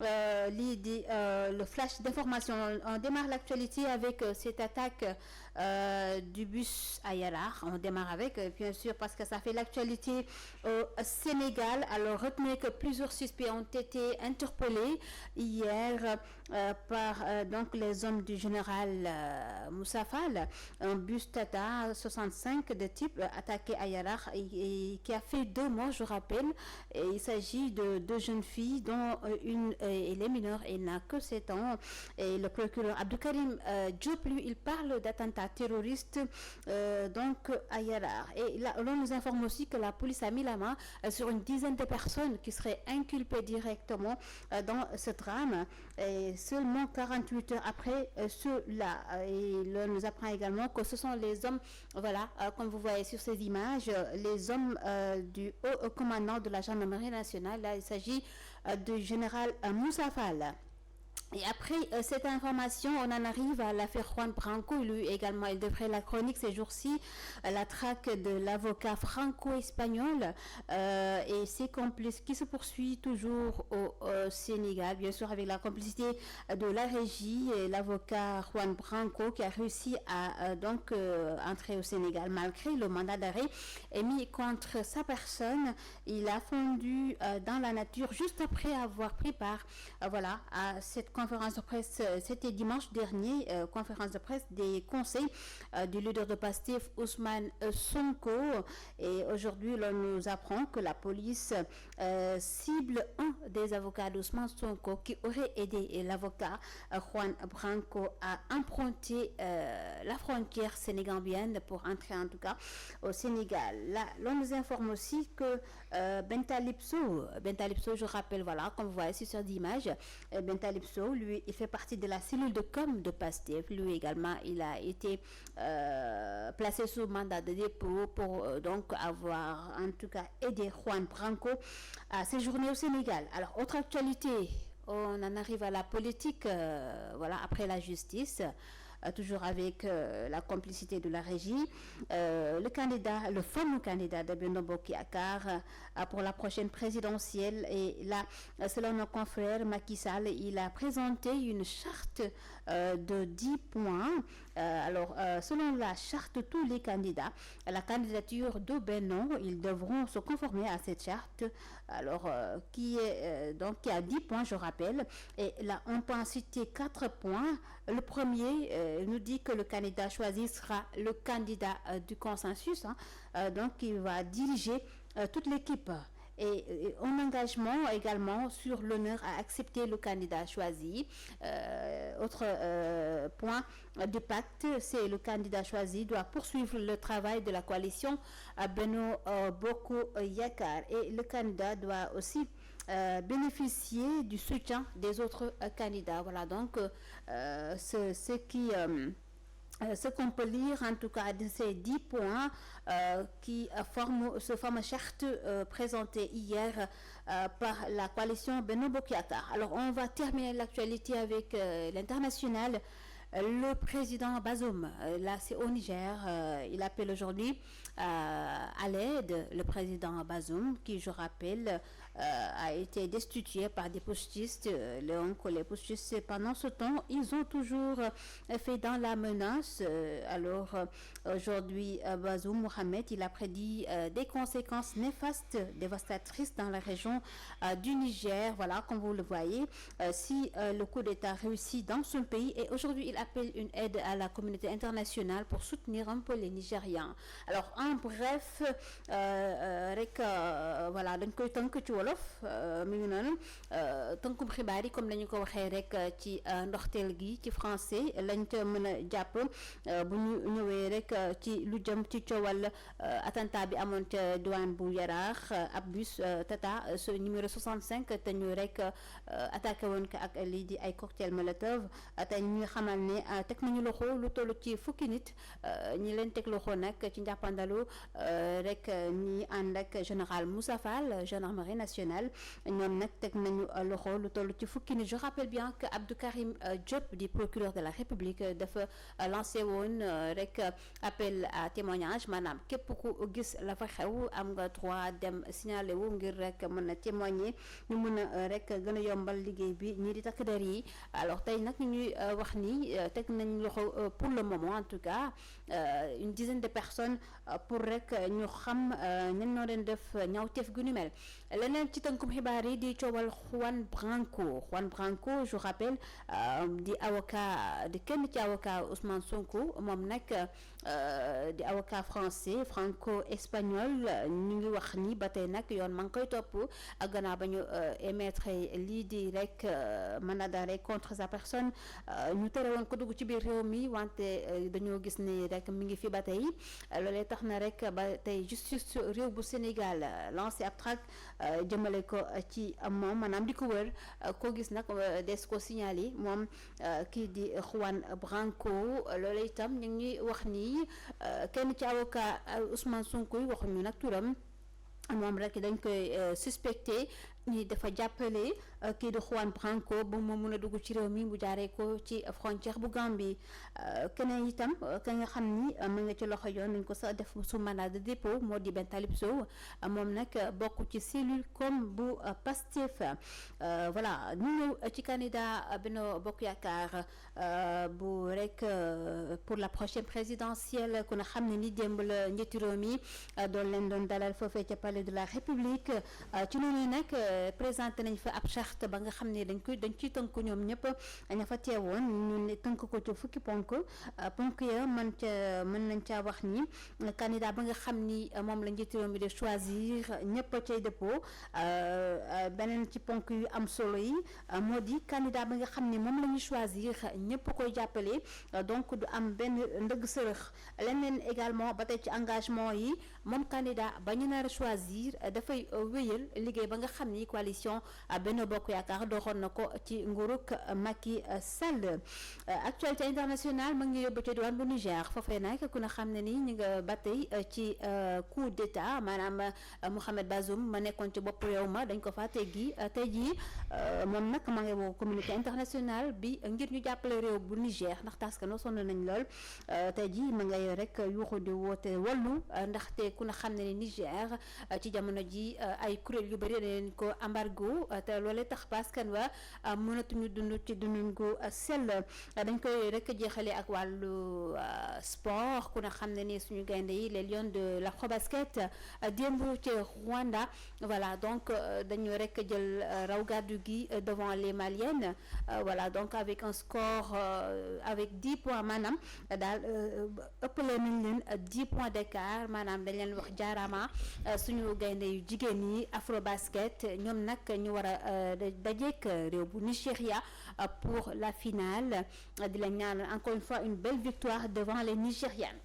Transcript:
le flash d'information. On démarre l'actualité avec cette attaque du bus à Yarar. On démarre avec, bien sûr, parce que ça fait l'actualité au Sénégal. Alors, retenez que plusieurs suspects ont été interpellés hier par donc les hommes du général Moussa Fall. Un bus Tata 65 de type attaqué à Yarar et qui a fait 2 morts, je rappelle. Et il s'agit de 2 jeunes filles, dont une elle est mineure et n'a que 7 ans. Et le procureur Abdoukarim Diop, lui, il parle d'attentats terroristes donc à Yarar. Et là, on nous informe aussi que la police a mis la main sur une dizaine de personnes qui seraient inculpées directement dans ce drame. Et seulement 48 heures après cela. Et l'on nous apprend également que ce sont les hommes, voilà, comme vous voyez sur ces images, les hommes du haut commandant de la gendarmerie nationale. Là, il s'agit du général Moussa Fall. Et après cette information, on en arrive à l'affaire Juan Branco. Lui également, il devrait la chronique ces jours-ci, la traque de l'avocat franco-espagnol et ses complices qui se poursuit toujours au Sénégal, bien sûr avec la complicité de la régie et l'avocat Juan Branco qui a réussi à donc entrer au Sénégal malgré le mandat d'arrêt émis contre sa personne. Il a fondu dans la nature juste après avoir pris part voilà, à cette conférence de presse. C'était dimanche dernier, conférence de presse des conseils du leader de Pastef, Ousmane Sonko. Et aujourd'hui, l'on nous apprend que la police cible un des avocats d'Ousmane Sonko qui aurait aidé l'avocat Juan Branco à emprunter la frontière sénégambienne pour entrer en tout cas au Sénégal. Là, l'on nous informe aussi que Bentaleb Sow, je rappelle, voilà, comme vous voyez sur cette image, Bentaleb Sow, lui, il fait partie de la cellule de com de Pastef. Lui également, il a été placé sous mandat de dépôt pour donc avoir en tout cas aidé Juan Branco à séjourner au Sénégal. Alors, autre actualité, on en arrive à la politique, voilà, après la justice. Toujours avec la complicité de la régie, le fameux candidat de Benno Bokk Yakaar pour la prochaine présidentielle. Et là, selon nos confrères, Macky Sall, il a présenté une charte de 10 points. Selon la charte, tous les candidats à la candidature de Benno, ils devront se conformer à cette charte. Alors, qui a 10 points, je rappelle. Et là, on peut en citer 4 points. Le premier nous dit que le candidat choisi sera le candidat du consensus, donc il va diriger toute l'équipe. Et un engagement également sur l'honneur à accepter le candidat choisi. Autre point du pacte, c'est le candidat choisi doit poursuivre le travail de la coalition Benno Bokk Yakaar. Et le candidat doit aussi bénéficier du soutien des autres candidats. Voilà donc ce qu'on peut lire en tout cas de ces 10 points qui forment ce fameux charte présentée hier par la coalition Benno Bokk Yakaar. Alors on va terminer l'actualité avec l'international. Le président Bazoum, là c'est au Niger, il appelle aujourd'hui à l'aide le président Bazoum qui, je rappelle, a été destitué par des putschistes. Les putschistes, pendant ce temps, ils ont toujours fait dans la menace. Aujourd'hui, Bazoum Mohamed, il a prédit des conséquences néfastes, dévastatrices dans la région du Niger. Voilà, comme vous le voyez, si le coup d'État réussit dans son pays. Et aujourd'hui, il appelle une aide à la communauté internationale pour soutenir un peu les Nigérians. Alors en bref rek voilà dañ koy tënk ci wolof mi ngi noonu tënkum xibaar yi comme nañu ko waxee rek ci ndoxteel gi ci français lañ ca mën a jàpp bu ñu ñëwee rek ci lu jëm ci coowal attentat bi amoon ca douane bu Yaraax ab bus Tata numéro 65 te ñu rek attaqué woon ko ak lii di ay cocktail molotov te ñu xamal ne teg nañu loxo lu toll ci fukki nit ñi leen teg loxo nag ci njàppandalu loolu rek ñi ànd ak général Moussa Fall gendarmerie nationale ñoom nag teg nañu loxo lu toll ci fukki nit. Je rappelle bien que Abdou Karim Diop di procureur de la République dafa lancé woon rek appel à témoignage maanaam képp ku gis la fa xew am nga droit dem signaler wu ngir rek mën a témoigner ñu mën a rek gën a yombal liggéey bi ñii di takk der yi. Alors tey nag ñu ñuy wax ni teg nañ loxo pour le moment en tout cas une dizaine de personnes pour rek ñu xam ñan ñoo leen def ñaawteef gu ñu mel. Leneen ci tënkum xibaar yi di coowal Juan Branco je rappelle di avocat di kenn ci avocat Ousmane Sonko moom nag di avocat français franco-espagnol ñu ngi wax ni ba tey nag yoon ma ngi koy topp gannaaw ba ñu émettre lii di rek mandat d'arrêt contre sa personne ñu tere woon ko dugg ci biir réew mi wante dañoo gis ni rek mi ngi fi ba tey loolee tax na rek ba tey justice réew bu Sénégal lancé ab traque jëmale ko ci moom maanaam di ko wër koo gis nag des ko signalé moom kii di Juan Branco loolee itam ñu ngi wax ni kenn ci avocat Ousmane Sonko yi waxuñu nag turam moom rek dañ koy suspecté ni dafa jàppale kii di Juan Branco ba mu mun a dugg ci réew mi mu jaaree ko ci frontière bu Gambie keneen itam ka nga xam ni mu nga ci loxo yoon nañ ko sax def su mandat de dépôt moo di Ben Talib Sow moom nag bokk ci cellule comme bu Pastef voilà ñu ñëw ci candidat Benno Bokk Yaakaar bu rek pour la prochaine présidentielle ku na xam ne ni démb la njiitu réew mi doon leen doon dalal foofee ca palais de la République ci noonu nag présenté nañ fa ab charte ba nga xam ne dañ ciy tënk ñoom ñëpp ña fa teewoon ñu ne tënk ko ci fukki ponk ya mën nañ caa wax ni candidat ba nga xam ni moom la njiitu réew mi de choisir ñëpp a cay dëppoo beneen ci ponk yu am solo yi moo di candidat ba nga xam ni moom la ñuy choisir ñëpp koy jàppale donc du am benn ndëgg sërëx leneen également ba tey ci engagement yi moom candidat ba ñu nar a choisir dafay wéyal liggéey ba nga xam ni coalition Benno Bokk Yaakaar doxoon na ko ci nguurug Macky Sall. Actualité internationale ma ngi yóbbu ci diwaan bu Niger foofee nag ku na xam ne ni ñu nga ba tey ci coup d'état maanaam Mohamed Bazoum ma nekkoon ci bopp réew ma dañ ko fa teggi tey jii moom nag ma ngi woo communauté internationale bi ngir ñu jàppale réew bu Niger ndax taskano sonn nañ lool tey jii ma ngay rek yuuxu di woote wallu ndaxte ku na xam ne ni Niger ci jamono ji ay kuréel yu bëri dañ leen ko embargo te loolee tax baskan wa mënatuñu dund ci dundin gu sell dañ koy rek jeexale ak wàllu sport ku na xam ne ni suñu gaynde yi les lions de l'Afrobasket démb ci Rwanda voilà donc dañu rek jël raw gàddu gi devant les Maliennes voilà donc avec un score avec 10 points maanaam daal ëppale nañ leen 10 points d'écart maanaam dañ leen wax jaarama suñu gaynde yu jigéen yi Afrobasket ñoom nag ñu war a dajeek réew bu Nigeria pour la finale di la ñaanal encore une fois une belle victoire devant les Nigérianes.